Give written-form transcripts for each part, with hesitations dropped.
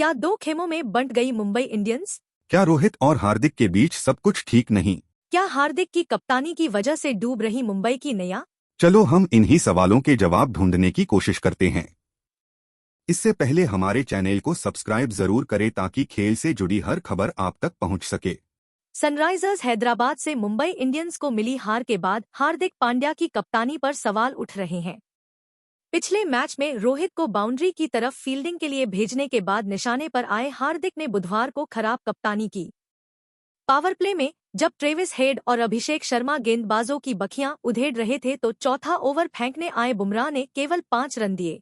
क्या दो खेमों में बंट गई मुंबई इंडियंस? क्या रोहित और हार्दिक के बीच सब कुछ ठीक नहीं? क्या हार्दिक की कप्तानी की वजह से डूब रही मुंबई की नैया? चलो हम इन्हीं सवालों के जवाब ढूंढने की कोशिश करते हैं। इससे पहले हमारे चैनल को सब्सक्राइब जरूर करें ताकि खेल से जुड़ी हर खबर आप तक पहुंच सके। सनराइजर्स हैदराबाद से मुंबई इंडियंस को मिली हार के बाद हार्दिक पांड्या की कप्तानी पर सवाल उठ रहे हैं। पिछले मैच में रोहित को बाउंड्री की तरफ फील्डिंग के लिए भेजने के बाद निशाने पर आए हार्दिक ने बुधवार को खराब कप्तानी की। पावर प्ले में जब ट्रेविस हेड और अभिषेक शर्मा गेंदबाजों की बखियां उधेड़ रहे थे तो चौथा ओवर फेंकने आए बुमराह ने केवल 5 रन दिए।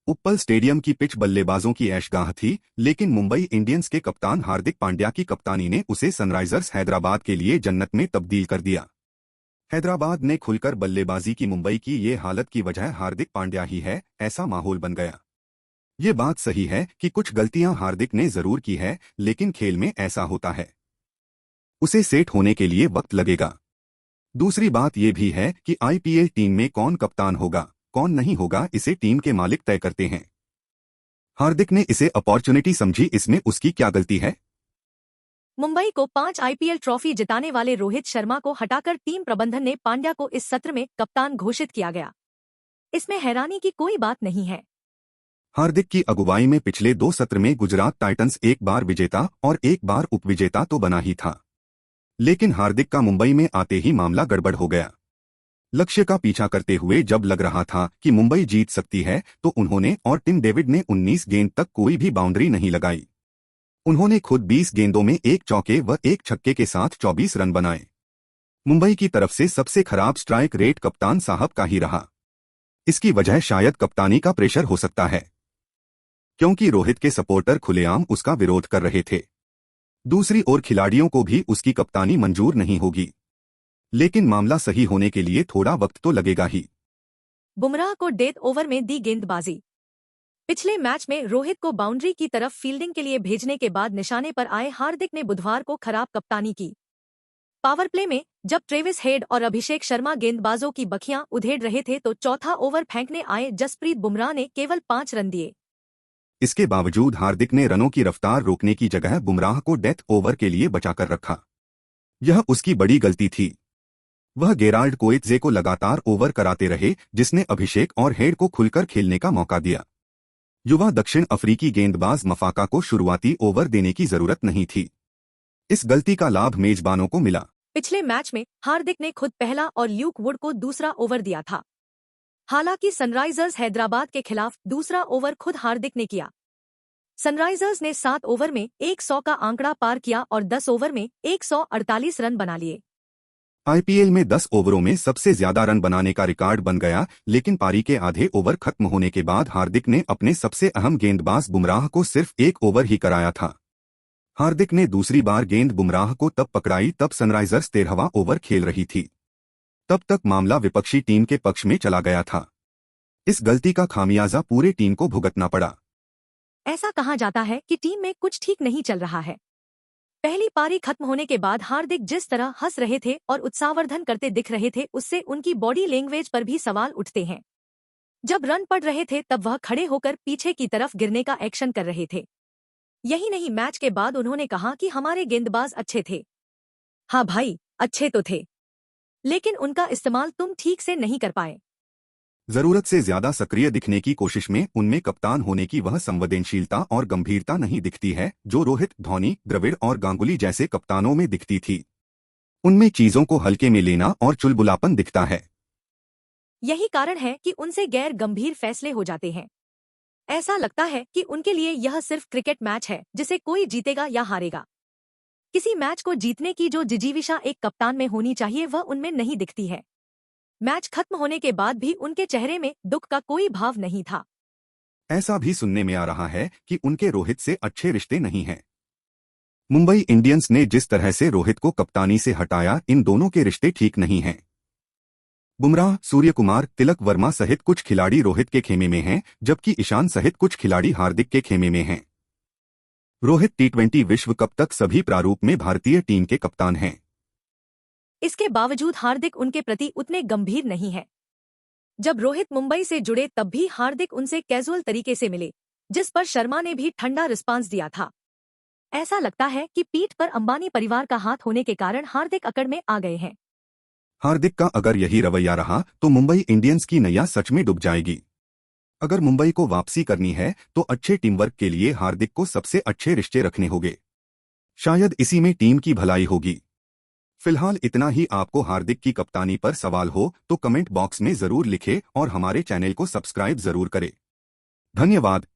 उप्पल स्टेडियम की पिच बल्लेबाजों की ऐशगाह थी, लेकिन मुंबई इंडियंस के कप्तान हार्दिक पांड्या की कप्तानी ने उसे सनराइजर्स हैदराबाद के लिए जन्नत में तब्दील कर दिया। हैदराबाद ने खुलकर बल्लेबाजी की मुंबई की ये हालत की वजह हार्दिक पांड्या ही है, ऐसा माहौल बन गया। ये बात सही है कि कुछ गलतियां हार्दिक ने जरूर की है, लेकिन खेल में ऐसा होता है, उसे सेट होने के लिए वक्त लगेगा। दूसरी बात यह भी है कि आईपीएल टीम में कौन कप्तान होगा कौन नहीं होगा इसे टीम के मालिक तय करते हैं। हार्दिक ने इसे अपॉर्चुनिटी समझी, इसमें उसकी क्या गलती है? मुंबई को 5 आईपीएल ट्रॉफी जिताने वाले रोहित शर्मा को हटाकर टीम प्रबंधन ने पांड्या को इस सत्र में कप्तान घोषित किया गया। इसमें हैरानी की कोई बात नहीं है। हार्दिक की अगुवाई में पिछले 2 सत्र में गुजरात टाइटंस एक बार विजेता और एक बार उपविजेता तो बना ही था, लेकिन हार्दिक का मुंबई में आते ही मामला गड़बड़ हो गया। लक्ष्य का पीछा करते हुए जब लग रहा था कि मुंबई जीत सकती है तो उन्होंने और टिम डेविड ने 19 गेंद तक कोई भी बाउंड्री नहीं लगाई। उन्होंने खुद 20 गेंदों में 1 चौके व 1 छक्के के साथ 24 रन बनाए। मुंबई की तरफ से सबसे खराब स्ट्राइक रेट कप्तान साहब का ही रहा। इसकी वजह शायद कप्तानी का प्रेशर हो सकता है, क्योंकि रोहित के सपोर्टर खुलेआम उसका विरोध कर रहे थे। दूसरी ओर खिलाड़ियों को भी उसकी कप्तानी मंजूर नहीं होगी, लेकिन मामला सही होने के लिए थोड़ा वक्त तो लगेगा ही। बुमराह को डेथ ओवर में दी गेंदबाजी। पिछले मैच में रोहित को बाउंड्री की तरफ फील्डिंग के लिए भेजने के बाद निशाने पर आए हार्दिक ने बुधवार को खराब कप्तानी की। पावर प्ले में जब ट्रेविस हेड और अभिषेक शर्मा गेंदबाजों की बखियां उधेड़ रहे थे तो चौथा ओवर फेंकने आए जसप्रीत बुमराह ने केवल 5 रन दिए। इसके बावजूद हार्दिक ने रनों की रफ्तार रोकने की जगह बुमराह को डेथ ओवर के लिए बचाकर रखा। यह उसकी बड़ी गलती थी। वह गेराल्ड कोएत्जे को लगातार ओवर कराते रहे, जिसने अभिषेक और हेड को खुलकर खेलने का मौका दिया। युवा दक्षिण अफ्रीकी गेंदबाज मफाका को शुरुआती ओवर देने की जरूरत नहीं थी। इस गलती का लाभ मेजबानों को मिला। पिछले मैच में हार्दिक ने खुद पहला और ल्यूक वुड को दूसरा ओवर दिया था। हालांकि सनराइजर्स हैदराबाद के खिलाफ दूसरा ओवर खुद हार्दिक ने किया। सनराइजर्स ने 7 ओवर में 100 का आंकड़ा पार किया और 10 ओवर में 148 रन बना लिए। आईपीएल में 10 ओवरों में सबसे ज्यादा रन बनाने का रिकॉर्ड बन गया, लेकिन पारी के आधे ओवर खत्म होने के बाद हार्दिक ने अपने सबसे अहम गेंदबाज बुमराह को सिर्फ 1 ओवर ही कराया था। हार्दिक ने दूसरी बार गेंद बुमराह को तब पकड़ाई तब सनराइजर्स 13वां ओवर खेल रही थी। तब तक मामला विपक्षी टीम के पक्ष में चला गया था। इस गलती का खामियाजा पूरे टीम को भुगतना पड़ा। ऐसा कहा जाता है कि टीम में कुछ ठीक नहीं चल रहा है। पहली पारी खत्म होने के बाद हार्दिक जिस तरह हंस रहे थे और उत्साहवर्धन करते दिख रहे थे, उससे उनकी बॉडी लैंग्वेज पर भी सवाल उठते हैं। जब रन पड़ रहे थे तब वह खड़े होकर पीछे की तरफ गिरने का एक्शन कर रहे थे। यही नहीं, मैच के बाद उन्होंने कहा कि हमारे गेंदबाज अच्छे थे। हाँ भाई, अच्छे तो थे, लेकिन उनका इस्तेमाल तुम ठीक से नहीं कर पाए। जरूरत से ज्यादा सक्रिय दिखने की कोशिश में उनमें कप्तान होने की वह संवेदनशीलता और गंभीरता नहीं दिखती है जो रोहित, धोनी, द्रविड़ और गांगुली जैसे कप्तानों में दिखती थी। उनमें चीजों को हल्के में लेना और चुलबुलापन दिखता है। यही कारण है कि उनसे गैर गंभीर फैसले हो जाते हैं। ऐसा लगता है कि उनके लिए यह सिर्फ क्रिकेट मैच है जिसे कोई जीतेगा या हारेगा। किसी मैच को जीतने की जो जिजीविषा एक कप्तान में होनी चाहिए वह उनमें नहीं दिखती है। मैच खत्म होने के बाद भी उनके चेहरे में दुख का कोई भाव नहीं था। ऐसा भी सुनने में आ रहा है कि उनके रोहित से अच्छे रिश्ते नहीं हैं। मुंबई इंडियंस ने जिस तरह से रोहित को कप्तानी से हटाया, इन दोनों के रिश्ते ठीक नहीं हैं। बुमराह, सूर्यकुमार, तिलक वर्मा सहित कुछ खिलाड़ी रोहित के खेमे में हैं, जबकि ईशान सहित कुछ खिलाड़ी हार्दिक के खेमे में हैं। रोहित टी20 विश्व कप तक सभी प्रारूप में भारतीय टीम के कप्तान हैं। इसके बावजूद हार्दिक उनके प्रति उतने गंभीर नहीं है। जब रोहित मुंबई से जुड़े तब भी हार्दिक उनसे कैजुअल तरीके से मिले, जिस पर शर्मा ने भी ठंडा रिस्पांस दिया था। ऐसा लगता है कि पीठ पर अंबानी परिवार का हाथ होने के कारण हार्दिक अकड़ में आ गए हैं। हार्दिक का अगर यही रवैया रहा तो मुंबई इंडियंस की नैया सच में डूब जाएगी। अगर मुंबई को वापसी करनी है तो अच्छे टीम वर्क के लिए हार्दिक को सबसे अच्छे रिश्ते रखने होंगे। शायद इसी में टीम की भलाई होगी। फिलहाल इतना ही। आपको हार्दिक की कप्तानी पर सवाल हो तो कमेंट बॉक्स में जरूर लिखें और हमारे चैनल को सब्सक्राइब जरूर करें। धन्यवाद।